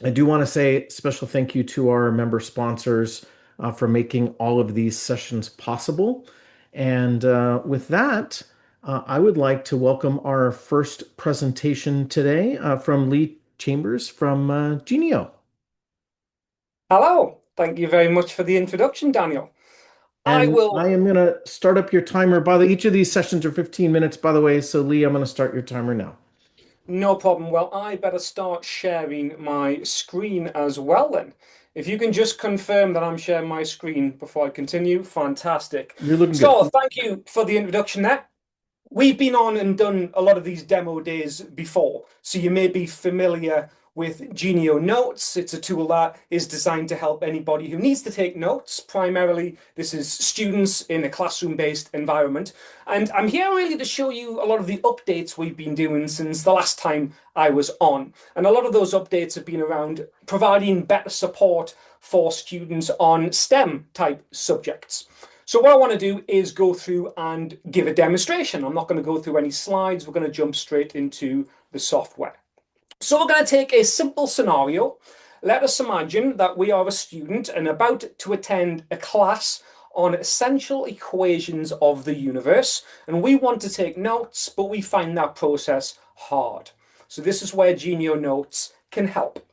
I do want to say special thank you to our member sponsors for making all of these sessions possible. And with that, I would like to welcome our first presentation today from Lee Chambers from Genio. Hello, thank you very much for the introduction, Daniel. I And will, I am going to start up your timer. By the each of these sessions are 15 minutes, by the way. So Lee, I'm going to start your timer now. no problem. Well, I better start sharing my screen as well then. If you can just confirm that I'm sharing my screen before I continue, fantastic. You're looking good. So, thank you for the introduction there. We've been on and done a lot of these demo days before, so you may be familiar with Genio Notes. It's a tool that is designed to help anybody who needs to take notes. Primarily, this is students in a classroom-based environment. And I'm here really to show you a lot of the updates we've been doing since the last time I was on. And a lot of those updates have been around providing better support for students on STEM type subjects. So what I want to do is go through and give a demonstration. I'm not going to go through any slides. We're going to jump straight into the software. So we're going to take a simple scenario. Let us imagine that we are a student and about to attend a class on essential equations of the universe. And we want to take notes, but we find that process hard. So this is where Genio Notes can help.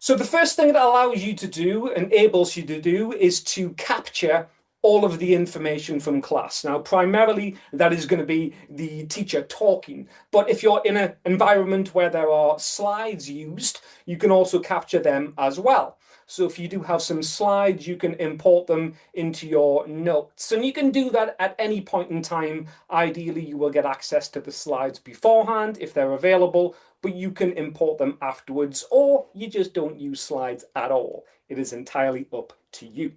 So the first thing it allows you to do, enables you to do, is to capture all of the information from class. Now, primarily, that is going to be the teacher talking. But if you're in an environment where there are slides used, you can also capture them as well. So if you do have some slides, you can import them into your notes. And you can do that at any point in time. Ideally, you will get access to the slides beforehand if they're available, but you can import them afterwards, or you just don't use slides at all. It is entirely up to you.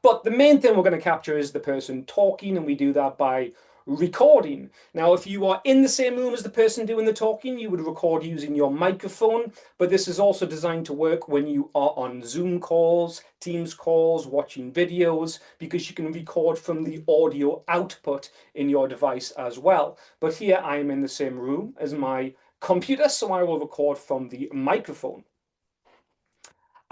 But the main thing we're going to capture is the person talking, and we do that by recording. Now, if you are in the same room as the person doing the talking, you would record using your microphone, but this is also designed to work when you are on Zoom calls, Teams calls, watching videos, because you can record from the audio output in your device as well. But here I am in the same room as my computer, so I will record from the microphone.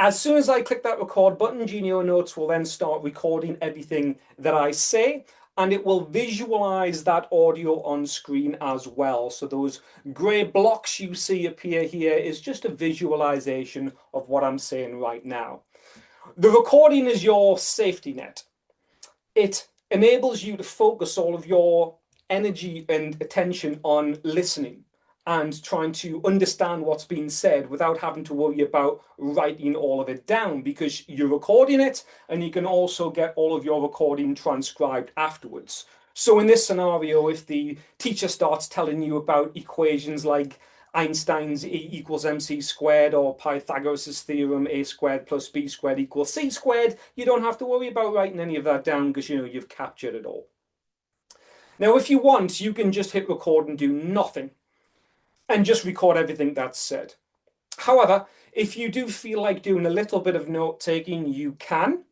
As soon as I click that record button, Genio Notes will then start recording everything that I say, and it will visualize that audio on screen as well. So those gray blocks you see appear here is just a visualization of what I'm saying right now. The recording is your safety net. It enables you to focus all of your energy and attention on listening and trying to understand what's being said without having to worry about writing all of it down, because you're recording it and you can also get all of your recording transcribed afterwards. So in this scenario, if the teacher starts telling you about equations like Einstein's E equals mc squared, or Pythagoras' theorem a squared plus b squared equals c squared, you don't have to worry about writing any of that down because you've captured it all. Now, if you want, you can just hit record and do nothing and just record everything that's said. However, if you do feel like doing a little bit of note taking, you can.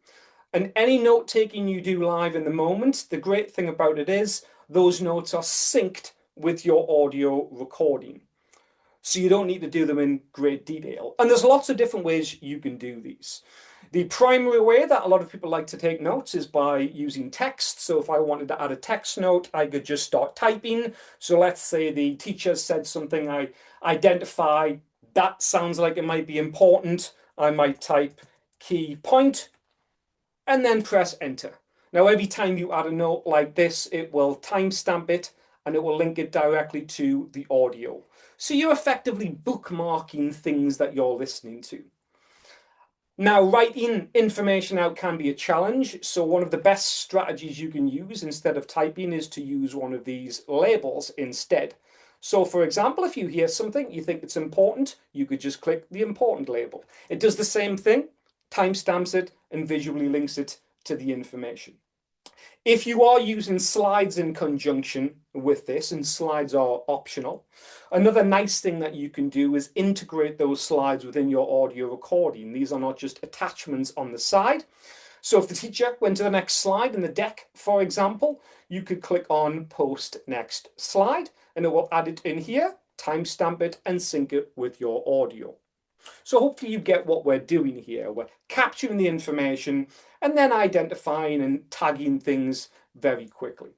And any note taking you do live in the moment, the great thing about it is those notes are synced with your audio recording. So you don't need to do them in great detail. And there's lots of different ways you can do these. The primary way that a lot of people like to take notes is by using text. So if I wanted to add a text note, I could just start typing. So let's say the teacher said something I identify, that sounds like it might be important. I might type key point and then press enter. Now, every time you add a note like this, it will timestamp it and it will link it directly to the audio. So you're effectively bookmarking things that you're listening to. Now, writing information out can be a challenge. So one of the best strategies you can use instead of typing is to use one of these labels instead. So for example, if you hear something, you think it's important, you could just click the important label. It does the same thing, timestamps it, and visually links it to the information. If you are using slides in conjunction with this, and slides are optional, another nice thing that you can do is integrate those slides within your audio recording. These are not just attachments on the side. So if the teacher went to the next slide in the deck, for example, you could click on Post Next Slide, and it will add it in here, timestamp it, and sync it with your audio. So hopefully you get what we're doing here. We're capturing the information and then identifying and tagging things very quickly.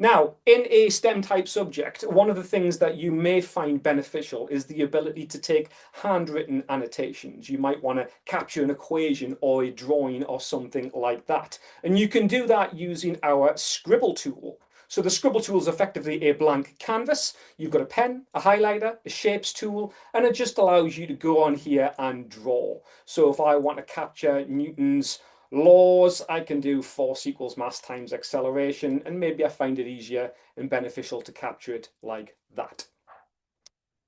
Now, in a STEM type subject, one of the things that you may find beneficial is the ability to take handwritten annotations. You might want to capture an equation or a drawing or something like that. And you can do that using our scribble tool. So the scribble tool is effectively a blank canvas. You've got a pen, a highlighter, a shapes tool, and it just allows you to go on here and draw. So if I want to capture Newton's laws, I can do force equals mass times acceleration, and maybe I find it easier and beneficial to capture it like that.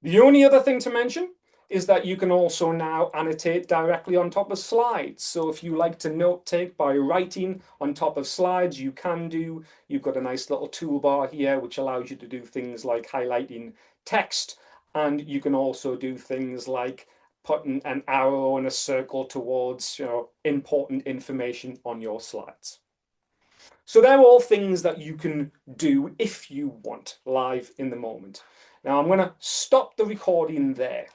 The only other thing to mention is that you can also now annotate directly on top of slides. So if you like to note take by writing on top of slides, you can do. You've got a nice little toolbar here which allows you to do things like highlighting text, and you can also do things like putting an arrow and a circle towards important information on your slides. So they're all things that you can do if you want live in the moment. Now I'm going to stop the recording there.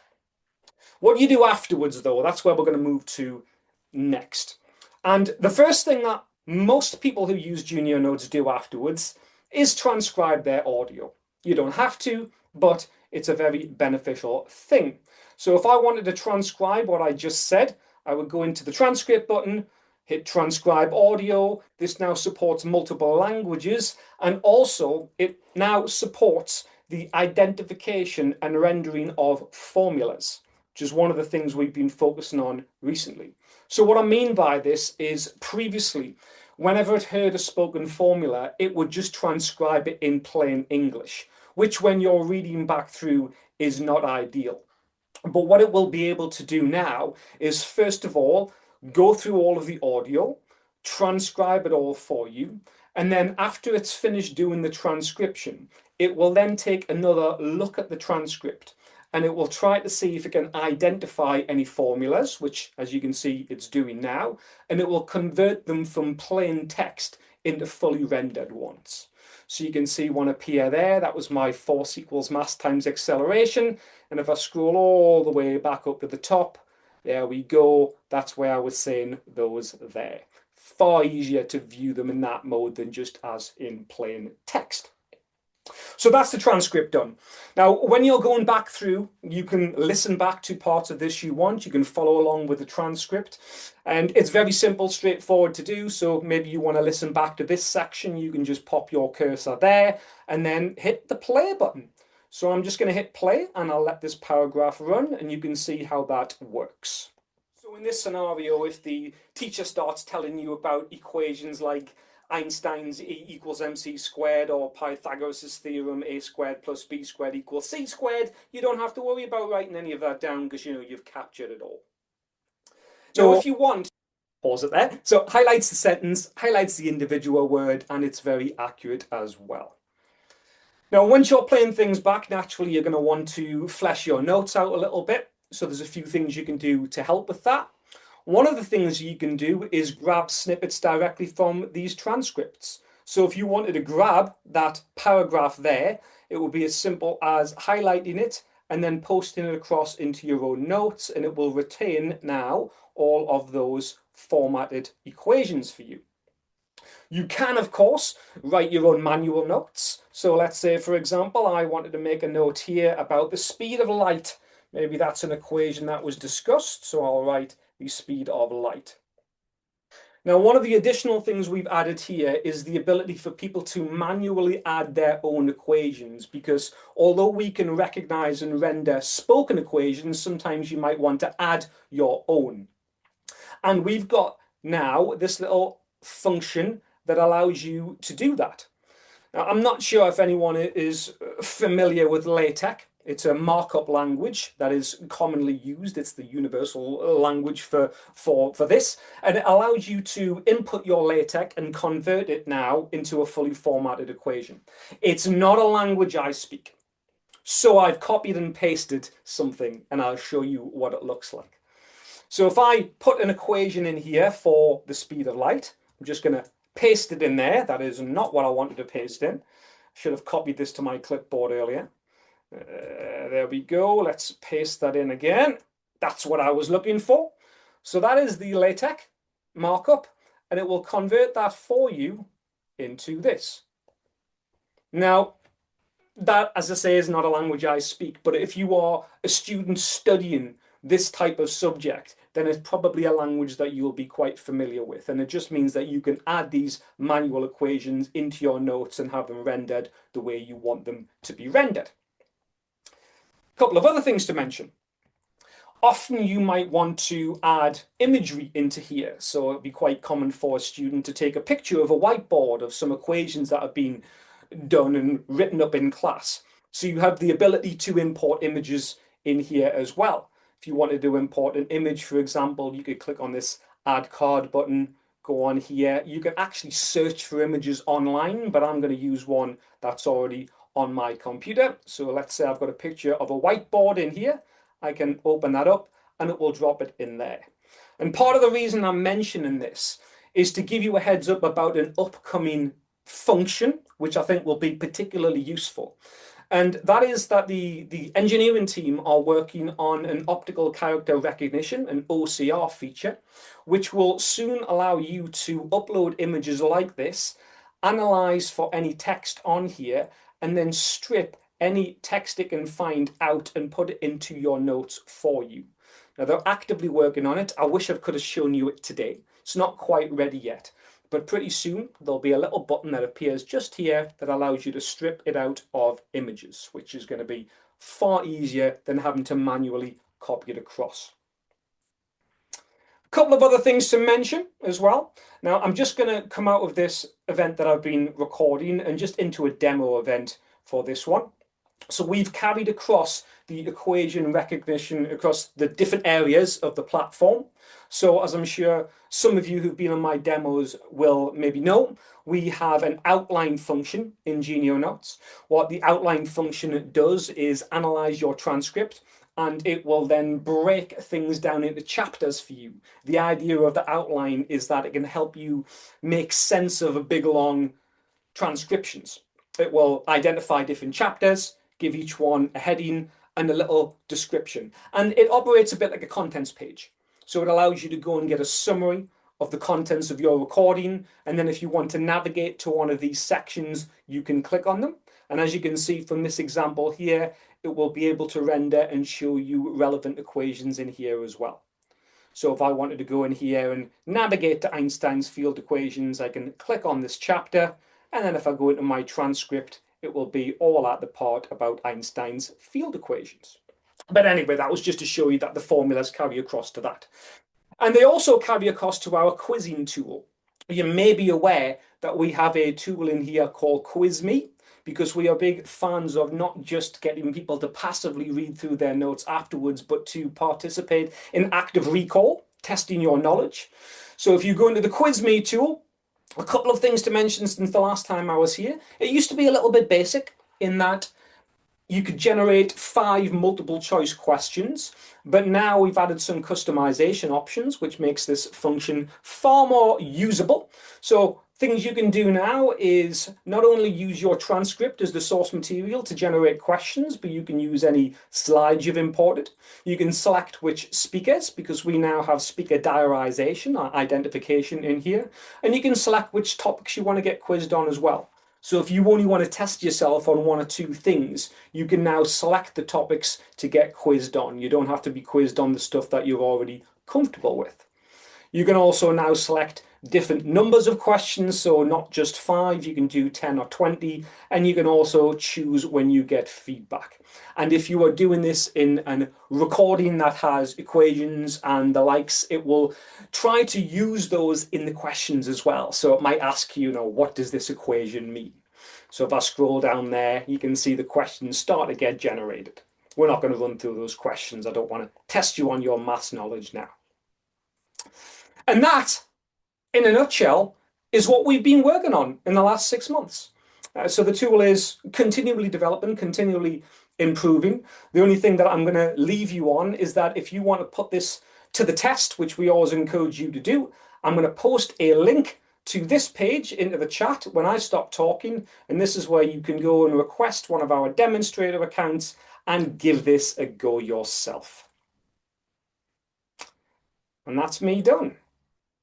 What you do afterwards, though, that's where we're going to move to next. And the first thing that most people who use Genio Notes do afterwards is transcribe their audio. You don't have to, but it's a very beneficial thing. So if I wanted to transcribe what I just said, I would go into the transcript button, hit transcribe audio. This now supports multiple languages, and also it now supports the identification and rendering of formulas, which is one of the things we've been focusing on recently. So what I mean by this is previously, whenever it heard a spoken formula, it would just transcribe it in plain English, which when you're reading back through is not ideal. But what it will be able to do now is, first of all, go through all of the audio, transcribe it all for you, and then after it's finished doing the transcription, it will then take another look at the transcript, and it will try to see if it can identify any formulas, which, as you can see, it's doing now, and it will convert them from plain text into fully rendered ones. So you can see one appear there. That was my force equals mass times acceleration. And if I scroll all the way back up to the top, there we go. That's where I was saying those there. Far easier to view them in that mode than just as in plain text. So that's the transcript done. Now, when you're going back through, you can listen back to parts of this you want. You can follow along with the transcript. And it's very simple, straightforward to do. So maybe you want to listen back to this section. You can just pop your cursor there and then hit the play button. So I'm just going to hit play and I'll let this paragraph run and you can see how that works. So in this scenario, if the teacher starts telling you about equations like Einstein's E equals mc squared or Pythagoras' theorem a squared plus b squared equals c squared, you don't have to worry about writing any of that down because you've captured it all. So if you want, pause it there. So highlights the sentence, highlights the individual word, and it's very accurate as well. Now, once you're playing things back, naturally, you're going to want to flesh your notes out a little bit. So there's a few things you can do to help with that. One of the things you can do is grab snippets directly from these transcripts. So if you wanted to grab that paragraph there, it would be as simple as highlighting it and then posting it across into your own notes, and it will retain now all of those formatted equations for you. You can, of course, write your own manual notes. So let's say, for example, I wanted to make a note here about the speed of light. Maybe that's an equation that was discussed, so I'll write the speed of light. Now, one of the additional things we've added here is the ability for people to manually add their own equations, because although we can recognize and render spoken equations, sometimes you might want to add your own. And we've got now this little function that allows you to do that. Now, I'm not sure if anyone is familiar with LaTeX. It's a markup language that is commonly used. It's the universal language for this. And it allows you to input your LaTeX and convert it now into a fully formatted equation. It's not a language I speak. So I've copied and pasted something, and I'll show you what it looks like. So if I put an equation in here for the speed of light, I'm just going to paste it in there. That is not what I wanted to paste in. Should have copied this to my clipboard earlier. There we go. Let's paste that in again. That's what I was looking for. So that is the LaTeX markup, and it will convert that for you into this. Now, that, as I say, is not a language I speak, but if you are a student studying this type of subject, then it's probably a language that you'll be quite familiar with. And it just means that you can add these manual equations into your notes and have them rendered the way you want them to be rendered. A couple of other things to mention. Often you might want to add imagery into here. So it'd be quite common for a student to take a picture of a whiteboard of some equations that have been done and written up in class. So you have the ability to import images in here as well. If you wanted to import an image, for example, you could click on this add card button, go on here. You can actually search for images online, but I'm going to use one that's already on my computer. So let's say I've got a picture of a whiteboard in here. I can open that up and it will drop it in there. And part of the reason I'm mentioning this is to give you a heads up about an upcoming function, which I think will be particularly useful. And that is that the engineering team are working on an optical character recognition, an OCR feature, which will soon allow you to upload images like this, analyze for any text on here, and then strip any text it can find out and put it into your notes for you. Now, they're actively working on it. I wish I could have shown you it today. It's not quite ready yet. But pretty soon, there'll be a little button that appears just here that allows you to strip it out of images, which is going to be far easier than having to manually copy it across. A couple of other things to mention as well. Now, I'm just going to come out of this event that I've been recording and just into a demo event for this one. So we've carried across the equation recognition across the different areas of the platform. So as I'm sure some of you who've been on my demos will maybe know, we have an outline function in Genio Notes. What the outline function does is analyze your transcript, and it will then break things down into chapters for you. The idea of the outline is that it can help you make sense of a big, long transcriptions. It will identify different chapters, give each one a heading and a little description. And it operates a bit like a contents page. So it allows you to go and get a summary of the contents of your recording. And then if you want to navigate to one of these sections, you can click on them. And as you can see from this example here, it will be able to render and show you relevant equations in here as well. So if I wanted to go in here and navigate to Einstein's field equations, I can click on this chapter. And then if I go into my transcript, it will be all at the part about Einstein's field equations. But anyway, that was just to show you that the formulas carry across to that. And they also carry across to our quizzing tool. You may be aware that we have a tool in here called Quiz Me, because we are big fans of not just getting people to passively read through their notes afterwards, but to participate in active recall, testing your knowledge. So if you go into the Quiz Me tool, a couple of things to mention since the last time I was here. It used to be a little bit basic in that you could generate 5 multiple choice questions, but now we've added some customization options, which makes this function far more usable. So things you can do now is not only use your transcript as the source material to generate questions, but you can use any slides you've imported. You can select which speakers, because we now have speaker diarization or identification in here, and you can select which topics you want to get quizzed on as well. So if you only want to test yourself on 1 or 2 things, you can now select the topics to get quizzed on. You don't have to be quizzed on the stuff that you're already comfortable with. You can also now select different numbers of questions, so not just 5, you can do 10 or 20, and you can also choose when you get feedback. And if you are doing this in a recording that has equations and the likes, it will try to use those in the questions as well. So it might ask you, what does this equation mean? So if I scroll down there, you can see the questions start to get generated. We're not going to run through those questions. I don't want to test you on your maths knowledge now. And that, in a nutshell, is what we've been working on in the last 6 months. So the tool is continually developing, continually improving. The only thing that I'm going to leave you on is that if you want to put this to the test, which we always encourage you to do, I'm going to post a link to this page into the chat when I stop talking. And this is where you can go and request one of our demonstrator accounts and give this a go yourself. And that's me done.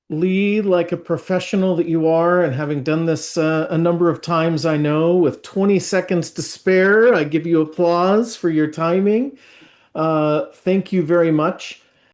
Lee, like a professional that you are, and having done this a number of times, I know, with 20 seconds to spare, I give you applause for your timing. Thank you very much.